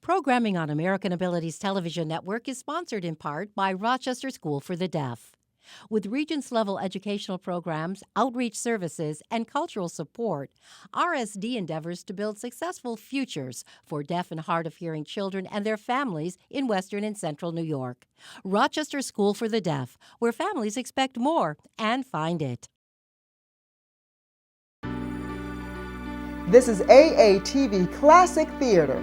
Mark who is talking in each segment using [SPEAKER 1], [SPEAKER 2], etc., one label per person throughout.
[SPEAKER 1] Programming on American Abilities Television Network is sponsored in part by Rochester School for the Deaf. With Regents-level educational programs, outreach services, and cultural support, RSD endeavors to build successful futures for deaf and hard-of-hearing children and their families in Western and Central New York. Rochester School for the Deaf, where families expect more and find it.
[SPEAKER 2] This is AATV Classic Theater,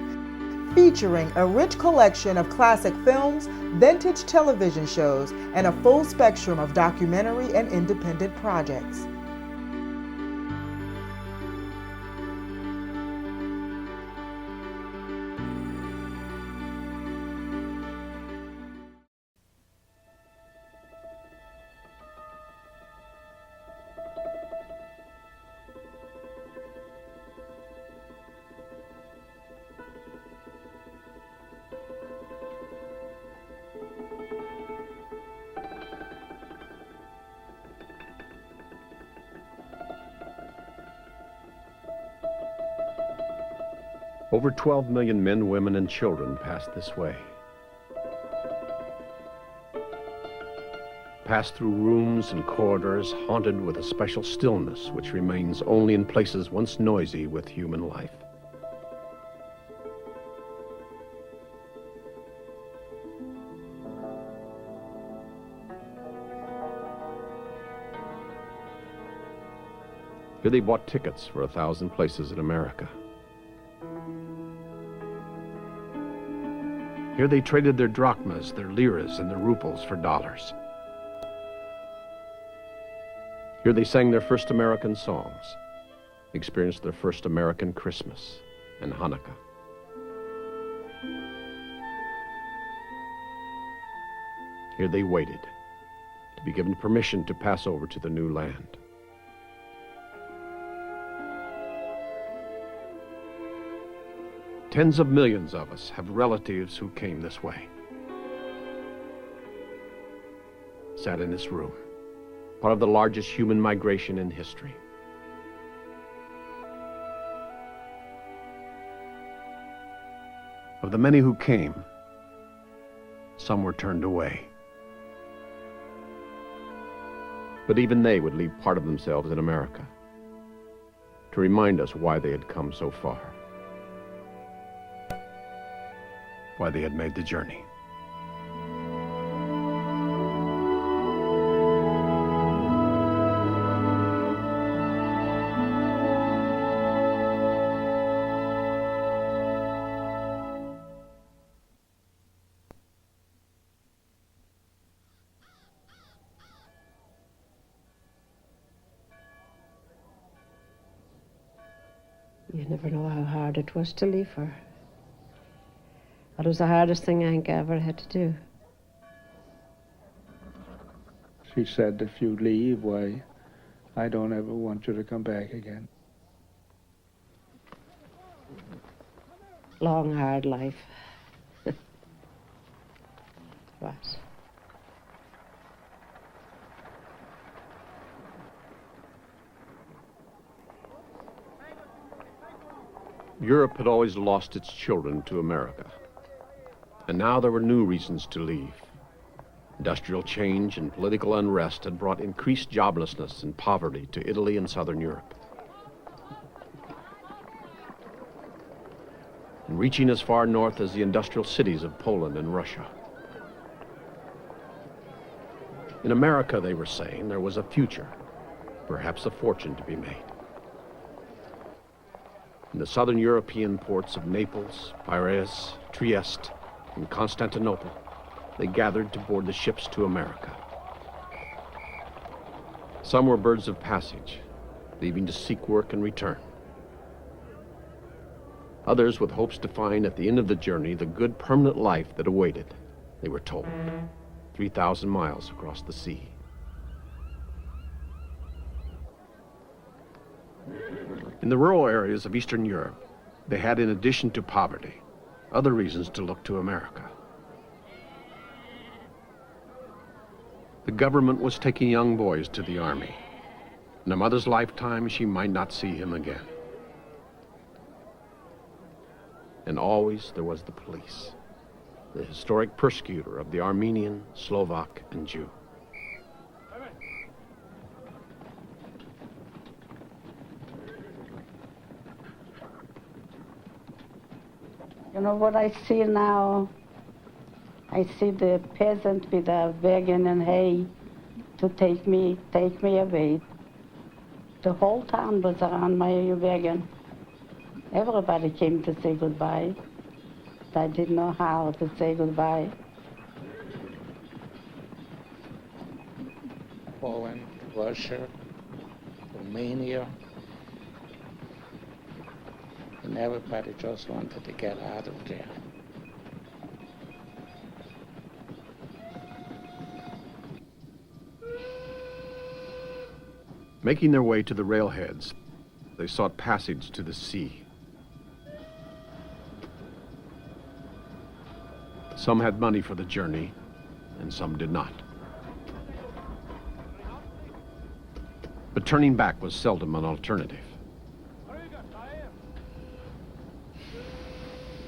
[SPEAKER 2] featuring a rich collection of classic films, vintage television shows, and a full spectrum of documentary and independent projects.
[SPEAKER 3] Over 12 million men, women, and children passed this way. Passed through rooms and corridors haunted with a special stillness which remains only in places once noisy with human life. Here they bought tickets for 1,000 places in America. Here they traded their drachmas, their liras, and their ruples for dollars. Here they sang their first American songs, experienced their first American Christmas and Hanukkah. Here they waited to be given permission to pass over to the new land. Tens of millions of us have relatives who came this way. Sat in this room, part of the largest human migration in history. Of the many who came, some were turned away. But even they would leave part of themselves in America to remind us why they had come so far. Why they had made the journey.
[SPEAKER 4] You never know how hard it was to leave her. That was the hardest thing I think I ever had to do.
[SPEAKER 5] She said, if you leave, why, I don't ever want you to come back again.
[SPEAKER 4] Long, hard life. It was.
[SPEAKER 3] Europe had always lost its children to America. And now there were new reasons to leave. Industrial change and political unrest had brought increased joblessness and poverty to Italy and Southern Europe. And reaching as far north as the industrial cities of Poland and Russia. In America, they were saying, there was a future, perhaps a fortune to be made. In the southern European ports of Naples, Piraeus, Trieste, in Constantinople, they gathered to board the ships to America. Some were birds of passage, leaving to seek work and return. Others with hopes to find at the end of the journey the good permanent life that awaited, they were told, 3,000 miles across the sea. In the rural areas of Eastern Europe, they had, in addition to poverty, other reasons to look to America. The government was taking young boys to the army. In a mother's lifetime, she might not see him again. And always there was the police, the historic persecutor of the Armenian, Slovak, and Jew.
[SPEAKER 6] You know what I see now? I see the peasant with a wagon and hay to take me away. The whole town was around my wagon. Everybody came to say goodbye. I didn't know how to say goodbye.
[SPEAKER 5] Poland, Russia, Romania, and everybody just wanted to get out of there.
[SPEAKER 3] Making their way to the railheads, they sought passage to the sea. Some had money for the journey, and some did not. But turning back was seldom an alternative.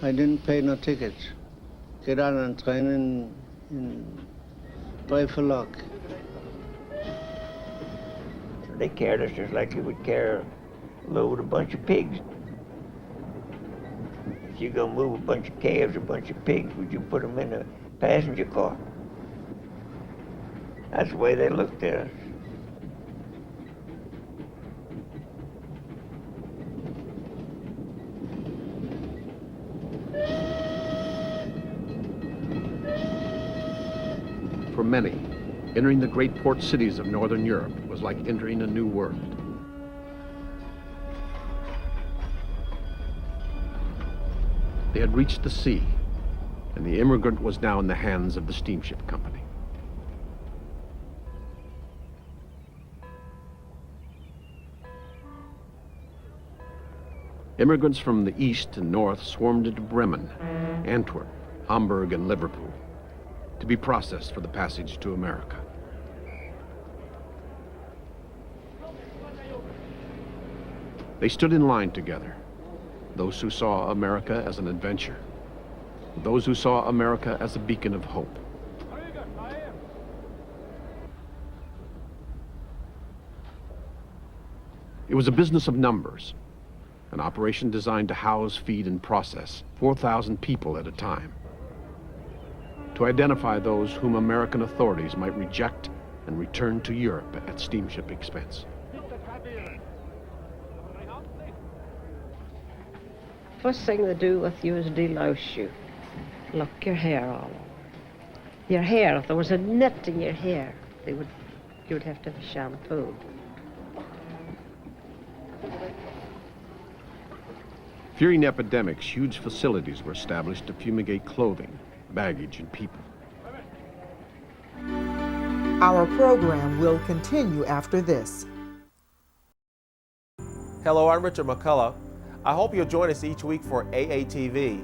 [SPEAKER 7] I didn't pay no tickets. Get on a train and pay for luck.
[SPEAKER 8] They carried us just like you would carry a load of a bunch of pigs. If you're gonna move a bunch of calves or a bunch of pigs, would you put them in a passenger car? That's the way they looked at us.
[SPEAKER 3] For many, entering the great port cities of Northern Europe was like entering a new world. They had reached the sea, and the immigrant was now in the hands of the steamship company. Immigrants from the east and north swarmed into Bremen, Antwerp, Hamburg, and Liverpool to be processed for the passage to America. They stood in line together, those who saw America as an adventure, those who saw America as a beacon of hope. It was a business of numbers, an operation designed to house, feed, and process 4,000 people at a time, to identify those whom American authorities might reject and return to Europe at steamship expense.
[SPEAKER 4] First thing they do with you is delouse you. Look, your hair all over. Your hair, if there was a nit in your hair, you would have to have shampoo.
[SPEAKER 3] Fearing epidemics, huge facilities were established to fumigate clothing, baggage, and people.
[SPEAKER 2] Our program will continue after this.
[SPEAKER 9] Hello, I'm Richard McCullough. I hope you'll join us each week for AATV.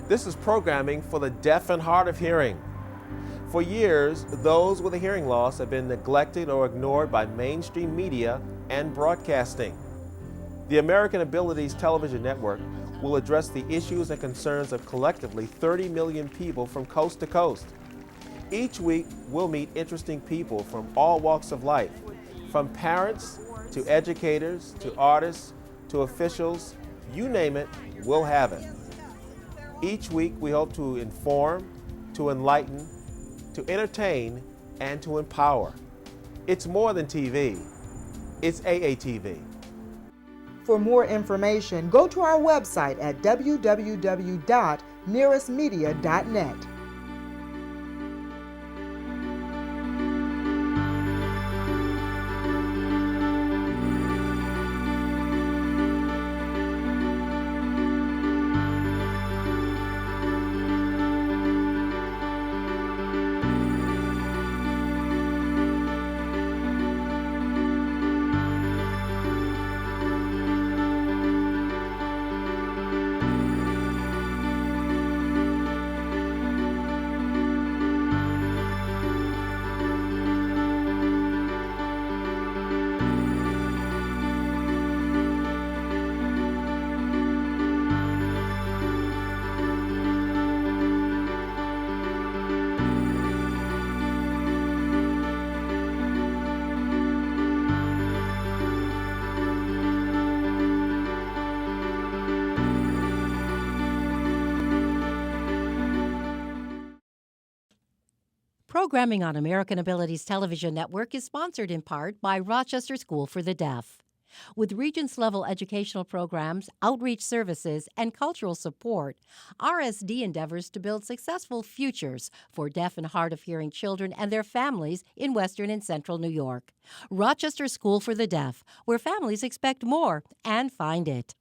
[SPEAKER 9] This is programming for the deaf and hard of hearing. For years, those with a hearing loss have been neglected or ignored by mainstream media and broadcasting. The American Abilities Television Network will address the issues and concerns of collectively 30 million people from coast to coast. Each week, we'll meet interesting people from all walks of life, from parents to educators to artists to officials. You name it, we'll have it. Each week, we hope to inform, to enlighten, to entertain, and to empower. It's more than TV. It's AATV.
[SPEAKER 2] For more information, go to our website at www.nearestmedia.net.
[SPEAKER 1] Programming on American Abilities Television Network is sponsored in part by Rochester School for the Deaf. With Regents-level educational programs, outreach services, and cultural support, RSD endeavors to build successful futures for deaf and hard-of-hearing children and their families in Western and Central New York. Rochester School for the Deaf, where families expect more and find it.